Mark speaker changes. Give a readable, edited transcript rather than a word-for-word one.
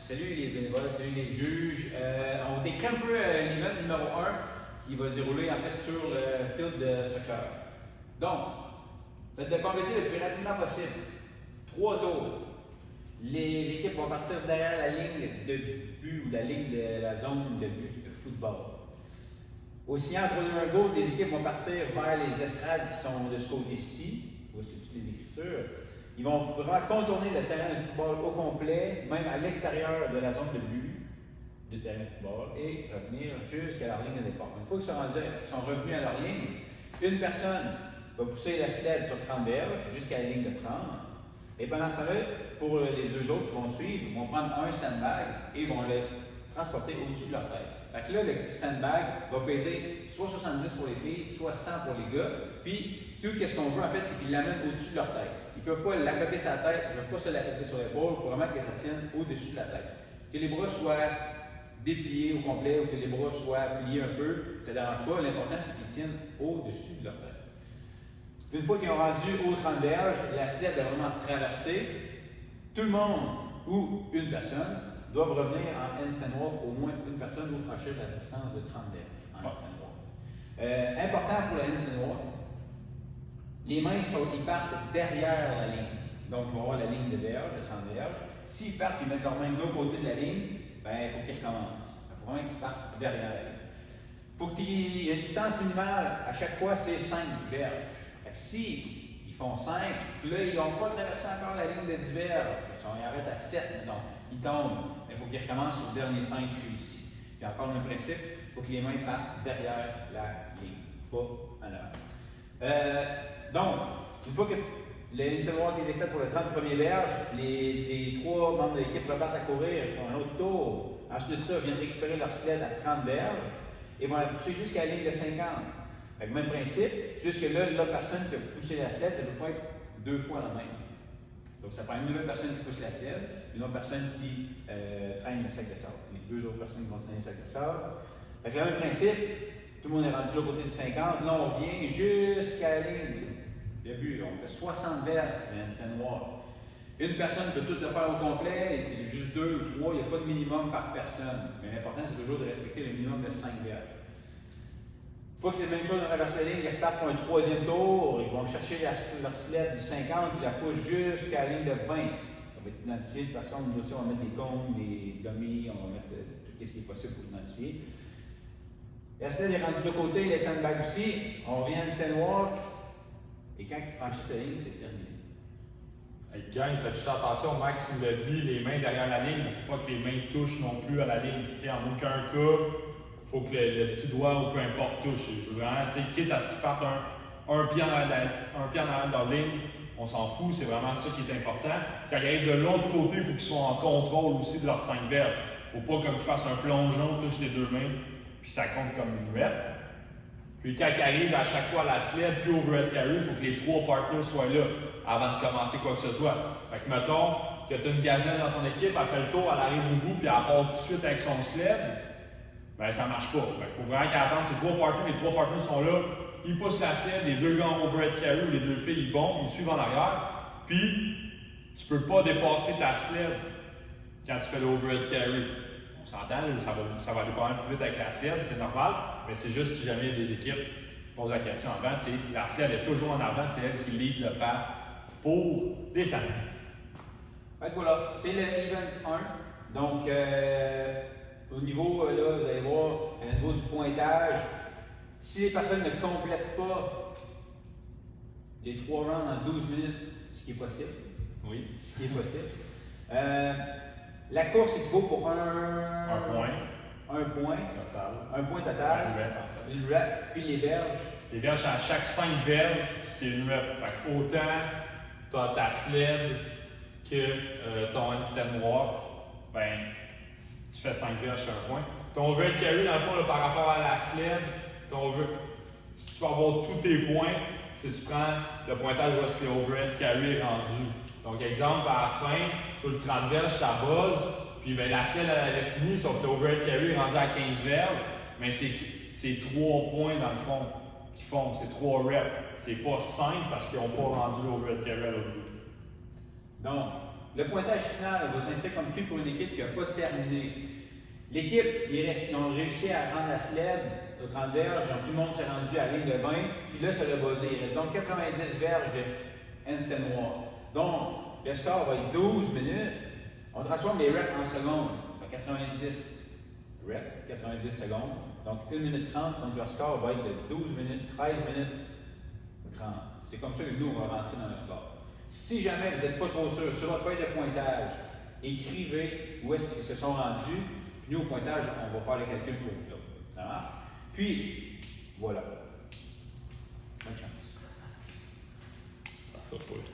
Speaker 1: Salut les bénévoles, salut les juges. On vous décrit un peu l'event numéro 1 qui va se dérouler en fait sur le field de soccer. Donc, vous êtes de compléter le plus rapidement possible. 3 tours. Les équipes vont partir derrière la ligne de but ou la ligne de la zone de but de football. Aussi, entre un go, les équipes vont partir vers les estrades qui sont de ce côté-ci. Voici toutes les écritures. Ils vont vraiment contourner le terrain de football au complet, même à l'extérieur de la zone de but du terrain de football, et revenir jusqu'à leur ligne de départ. Une fois qu'ils sont revenus à leur ligne, une personne va pousser la sled sur 30 verges jusqu'à la ligne de 30. Et pendant ce temps-là, pour les deux autres qui vont suivre, ils vont prendre un sandbag et vont le transporter au-dessus de leur tête. Fait que là, le sandbag va peser soit 70 pour les filles, soit 100 pour les gars. Puis, tout ce qu'on veut, en fait, c'est qu'ils l'amènent au-dessus de leur tête. Ils ne peuvent pas l'accoter sur la tête, ils ne peuvent pas se l'accoter sur l'épaule. Il faut vraiment que ça tienne au-dessus de la tête. Que les bras soient dépliés au complet ou que les bras soient pliés un peu, ça ne dérange pas. L'important, c'est qu'ils tiennent au-dessus de leur tête. Une fois qu'ils ont rendu aux 30 verges, la sled a vraiment traversé. Tout le monde ou une personne doivent revenir en handstand walk, au moins une personne doit franchir la distance de 30 verges en handstand walk. Important pour le handstand walk, les mains ils partent derrière la ligne. Donc, ils vont avoir la ligne de verge, de 30 verges. S'ils partent et mettent leurs mains de l'autre côté de la ligne, il faut qu'ils recommencent. Il faut vraiment qu'ils partent derrière la ligne. Il faut qu'il y ait une distance minimale, à chaque fois, c'est 5 verges. Si ils font 5, puis là, ils n'ont pas traversé encore la ligne de 10 verges, ils arrêtent à 7, donc ils tombent. Il faut qu'ils recommencent au dernier 5 réussis. Puis encore le même principe, il faut que les mains partent derrière la ligne, pas en avant. Donc, une fois que le handstand walk est fait pour le 30 premiers verges, les 3 membres de l'équipe repartent à courir, ils font un autre tour. Ensuite de ça, ils viennent récupérer leur sled à 30 verges et vont la pousser jusqu'à la ligne de 50. Avec le même principe, jusque-là, la personne qui a poussé la sled, ça ne peut pas être 2 fois la même. Donc, ça prend une nouvelle personne qui pousse la sled, une autre personne qui traîne le sac de sable. Les 2 autres personnes qui vont traîner le sac de sable. Avec le même principe, tout le monde est rendu là au côté de 50. Là, on vient jusqu'à la ligne de but. On fait 60 verges de handstand walk. Une personne peut tout le faire au complet, et juste 2 ou 3, il n'y a pas de minimum par personne. Mais l'important, c'est toujours de respecter le minimum de 5 verges. Une fois qu'il y a la même chose dans la traverser la ligne, ils repartent pour un 3e tour, ils vont chercher leur sled du 50, ils la poussent jusqu'à la ligne de 20. Ça va être identifié de toute façon, nous aussi on va mettre des cônes, des dummies, on va mettre tout ce qui est possible pour identifier. La sled est rendue de côté, les sandbags aussi, on revient à handstand walk, et quand ils franchissent la ligne, c'est terminé.
Speaker 2: Hey, gang, faites juste attention, Max nous l'a dit, les mains derrière la ligne, il ne faut pas que les mains touchent non plus à la ligne. Okay, en aucun cas, il faut que le petit doigt ou peu importe touche. Je veux vraiment, quitte à ce qu'ils partent un pied en arrière de leur ligne, on s'en fout, c'est vraiment ça qui est important. Quand ils arrivent de l'autre côté, il faut qu'ils soient en contrôle aussi de leurs 5 verges. Il ne faut pas comme qu'ils fassent un plongeon, touchent les 2 mains, puis ça compte comme une rep. Puis quand ils arrivent à chaque fois à la sled, puis overhead carry, il faut que les 3 partners soient là avant de commencer quoi que ce soit. Fait que mettons que tu as une gazelle dans ton équipe, elle fait le tour, elle arrive au bout, puis elle part tout de suite avec son sled, ça ne marche pas. Fait qu'il faut vraiment qu'elle attende ces 3 partners, les 3 partners sont là, ils poussent la sled, les 2 gars en overhead carry ou les 2 filles, ils vont, ils suivent en arrière, puis tu ne peux pas dépasser ta sled quand tu fais le overhead carry. On s'entend, ça va aller pas mal plus vite avec la sled, c'est normal, mais c'est juste si jamais il y a des équipes qui posent la question avant, c'est la sled est toujours en avant, c'est elle qui lead le pas pour descendre.
Speaker 1: Fait que voilà, c'est le event 1. Donc, au niveau, là, vous allez voir, au niveau du pointage, si les personnes ne complètent pas les 3 rounds en 12 minutes, ce qui est possible,
Speaker 2: oui,
Speaker 1: ce qui est possible, la course équivaut pour un point.
Speaker 2: Total.
Speaker 1: Un point total. Une rep, puis les verges.
Speaker 2: Les verges, à chaque 5 verges, c'est une rep. Fait que autant tu as ta sled que ton handstand walk, si tu fais 5 verges, c'est un point. Ton overhead carry, dans le fond, là, par rapport à la sled, si tu vas avoir tous tes points, si tu prends le pointage où est-ce que l'overhead carry est rendu. Donc, exemple, à la fin, sur le 30 verges, ça buzz, puis la sled, elle avait fini, sauf que l'overhead carry est rendu à 15 verges, mais c'est 3 points dans le fond qu'ils font, c'est 3 reps. C'est pas 5 parce qu'ils n'ont pas rendu l'overhead carry à l'autre bout.
Speaker 1: Donc, le pointage final va s'inscrire comme suit pour une équipe qui n'a pas terminé. L'équipe, ils ont réussi à rendre la sled aux 30 verges, donc tout le monde s'est rendu à la ligne de 20, puis là, ça l'a buzzé. Il reste donc 90 verges de Handstand Walk. Donc, le score va être 12 minutes. On transforme les reps en secondes. 90 reps, 90 secondes. Donc, 1 minute 30, donc leur score va être de 12 minutes, 13 minutes, 30. C'est comme ça que nous, on va rentrer dans le score. Si jamais vous n'êtes pas trop sûr, sur votre feuille de pointage, écrivez où est-ce qu'ils se sont rendus, puis nous, au pointage, on va faire les calculs pour vous autres. Ça marche? Puis, voilà. Bonne chance.
Speaker 2: Ça sera pas.